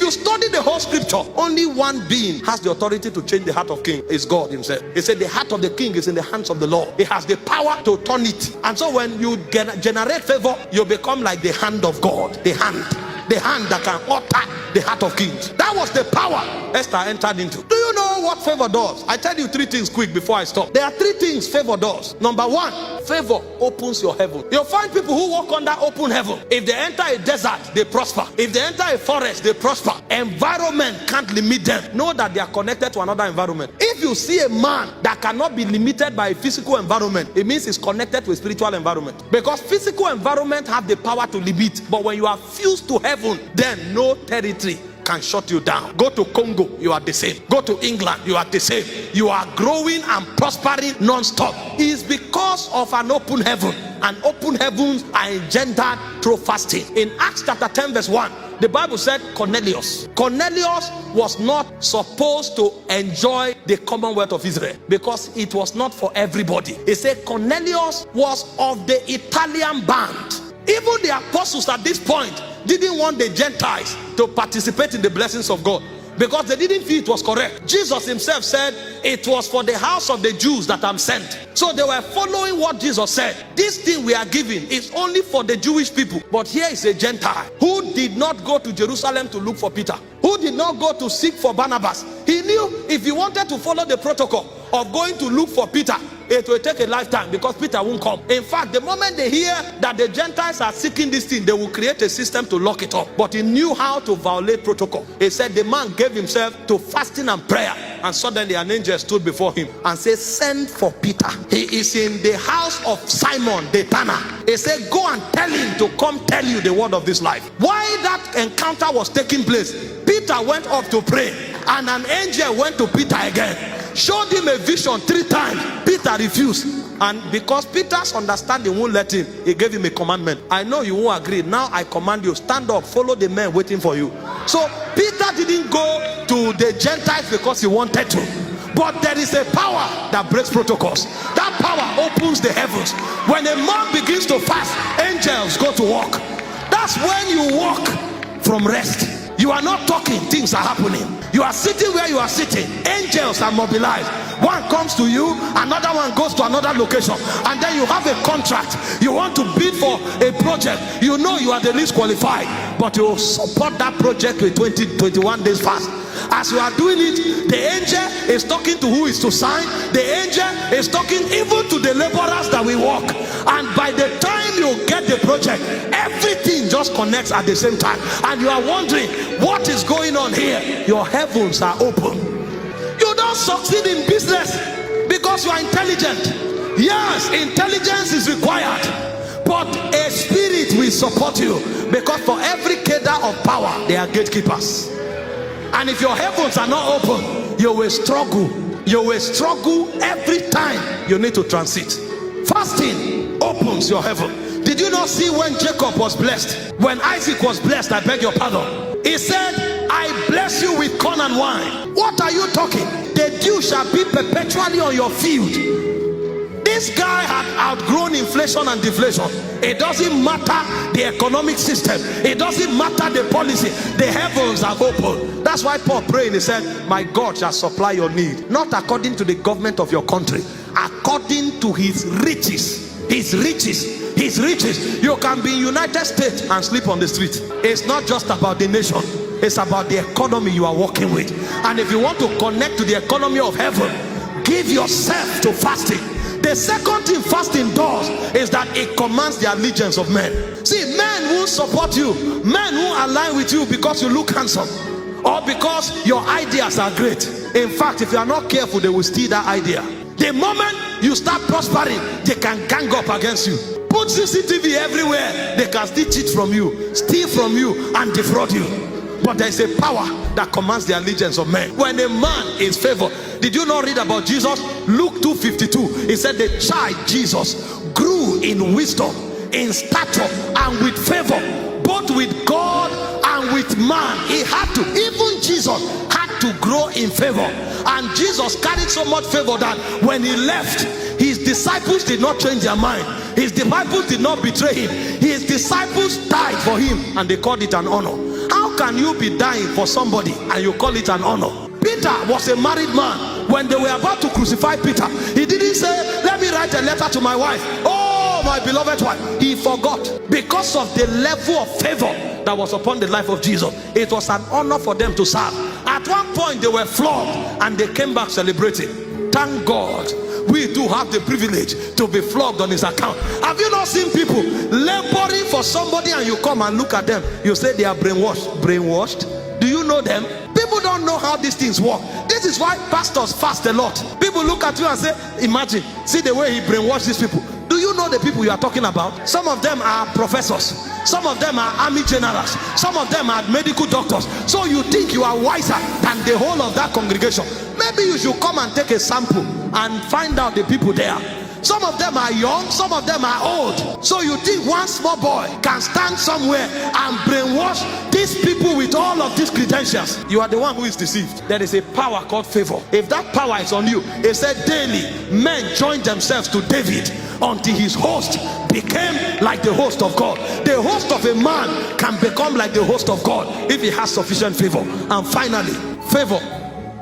you study the whole scripture, only one being has the authority to change the heart of king. It's God himself. He said the heart of the king is in the hands of the Lord. He has the power to turn it. And so when you generate favor, you become like the hand of God. The hand that can alter the heart of kings. That was the power Esther entered into. Do you know what favor does? I tell you 3 things quick before I stop. There are 3 things favor does. Number 1, favor opens your heaven. You'll find people who walk under open heaven. If they enter a desert, they prosper. If they enter a forest, they prosper. Environment can't limit them. Know that they are connected to another environment. If you see a man that cannot be limited by a physical environment, it means he's connected to a spiritual environment. Because physical environment have the power to limit. But when you are fused to heaven, then no territory can shut you down. Go to Congo, you are the same. Go to England, you are the same. You are growing and prospering non-stop. It's because of an open heaven. And open heavens are engendered through fasting. In Acts chapter 10 verse 1, the Bible said Cornelius was not supposed to enjoy the Commonwealth of Israel because it was not for everybody. It said Cornelius was of the Italian band. Even the apostles at this point didn't want the Gentiles to participate in the blessings of God because they didn't feel it was correct. Jesus himself said, it was for the house of the Jews that I'm sent. So they were following what Jesus said. This thing we are giving is only for the Jewish people. But here is a Gentile who did not go to Jerusalem to look for Peter, who did not go to seek for Barnabas. He knew if he wanted to follow the protocol of going to look for Peter, it will take a lifetime because Peter won't come. In fact, the moment they hear that the Gentiles are seeking this thing, they will create a system to lock it up. But he knew how to violate protocol. He said the man gave himself to fasting and prayer, and suddenly an angel stood before him and said, send for Peter. He is in the house of Simon the tanner. He said, go and tell him to come tell you the word of this life. While that encounter was taking place, Peter went up to pray, and an angel went to Peter again, showed him a vision 3 times. Peter refused, and because Peter's understanding won't let him, he gave him a commandment. I know you won't agree. Now I command you, stand up, follow the men waiting for you. So Peter didn't go to the Gentiles because he wanted to. But there is a power that breaks protocols. That power opens the heavens. When a man begins to fast, angels go to work. That's when you walk from rest. You are not talking, things are happening. You are sitting where you are sitting, angels are mobilized. One comes to you, another one goes to another location, and then you have a contract. You want to bid for a project. You know you are the least qualified, but you support that project with 21 days fast. As you are doing it, the angel is talking to who is to sign. The angel is talking even to the laborers that will work. And by the time you get the project, everything just connects at the same time. And you are wondering, what is going on here? Your heavens are open. You don't succeed in business because you are intelligent. Yes, intelligence is required, but a spirit will support you, because for every cadre of power, there are gatekeepers. And if your heavens are not open, you will struggle. You will struggle every time you need to transit. Fasting opens your heaven. Did you not see when Jacob was blessed? When Isaac was blessed, I beg your pardon, he said, I bless you with corn and wine. What are you talking? The dew shall be perpetually on your field. This guy had outgrown inflation and deflation. It doesn't matter the economic system. It doesn't matter the policy. The heavens are open. That's why Paul prayed. He said, my God shall supply your need, not according to the government of your country, according to his riches. His riches. His riches. You can be in United States and sleep on the street. It's not just about the nation. It's about the economy you are working with. And if you want to connect to the economy of heaven, give yourself to fasting. The second thing fasting does is that it commands the allegiance of men. See, men won't support you. Men won't align with you because you look handsome or because your ideas are great. In fact, if you are not careful, they will steal that idea. The moment you start prospering, they can gang up against you. Put CCTV everywhere, they can still cheat from you, steal from you, and defraud you. But there is a power that commands the allegiance of men. When a man is favored, did you not read about Jesus? Luke 2:52. He said the child Jesus grew in wisdom, in stature, and with favor, both with God and with man. He had to, even Jesus had to grow in favor. And Jesus carried so much favor that when he left, his disciples did not change their mind. His disciples did not betray him. His disciples died for him, and they called it an honor. How How can you be dying for somebody and you call it an honor? Peter was a married man. When they were about to crucify Peter, he didn't say, let me write a letter to my wife. Oh, my beloved wife. He forgot. Because of the level of favor that was upon the life of Jesus, it was an honor for them to serve. At one point they were flogged and they came back celebrating. Thank God we do have the privilege to be flogged on his account. Have you not seen people laboring for somebody and you come and look at them, you say they are brainwashed? Brainwashed? Do you know them? People don't know how these things work. This is why pastors fast a lot. People look at you and say, imagine, see the way he brainwashed these people. Do you know the people you are talking about? Some of them are professors, some of them are army generals, some of them are medical doctors. So you think you are wiser than the whole of that congregation. Maybe you should come and take a sample and find out the people there. Some of them are young, some of them are old. So you think one small boy can stand somewhere and brainwash these people with all of these credentials? You are the one who is deceived. There is a power called favor. If that power is on you, it said daily men joined themselves to David until his host became like the host of God. The host of a man can become like the host of God if he has sufficient favor. And finally, favor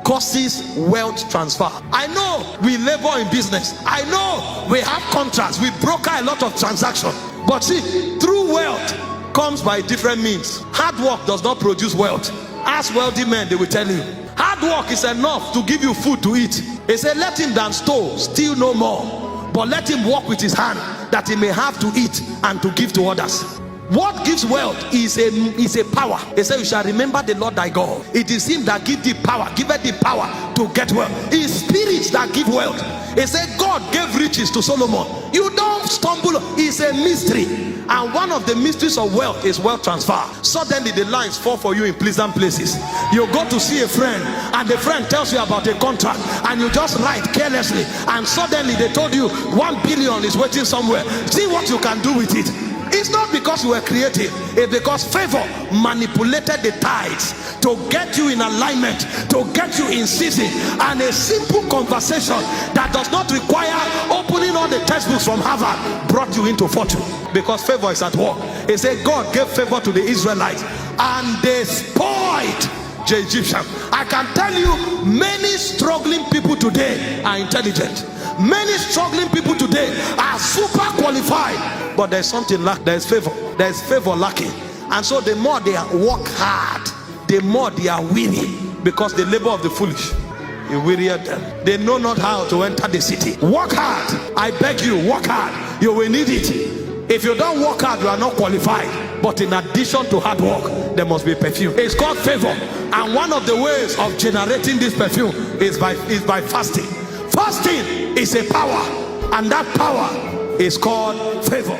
causes wealth transfer. I know we labor in business. I know we have contracts. We broker a lot of transactions. But see, true wealth comes by different means. Hard work does not produce wealth. Ask wealthy men, they will tell you. Hard work is enough to give you food to eat. They say, let him that stole steal no more, but let him work with his hand that he may have to eat and to give to others. What gives wealth is a power. They say you shall remember the Lord thy God. It is him that gives the power, giveth the power to get wealth. It is spirits that give wealth. They say God gave riches to Solomon. You don't stumble. It's a mystery. And one of the mysteries of wealth is wealth transfer. Suddenly the lines fall for you in pleasant places. You go to see a friend and the friend tells you about a contract and you just write carelessly and suddenly they told you 1 billion is waiting somewhere. See what you can do with it. It's not because you were creative, it's because favor manipulated the tides to get you in alignment, to get you in season. And a simple conversation that does not require opening all the textbooks from Harvard brought you into fortune, because favor is at work. It said God gave favor to the Israelites and they spoiled the Egyptians. I can tell you, many struggling people today are intelligent. Many struggling people today are super qualified, but there's something lack. There's favor. There's favor lacking. And so the more they work hard, the more they are weary, because the labor of the foolish it wearied them. They know not how to enter the city. Work hard. I beg you, work hard. You will need it. If you don't work hard, you are not qualified. But in addition to hard work, there must be perfume. It's called favor. And one of the ways of generating this perfume is by fasting. Fasting is a power, and that power is called favor.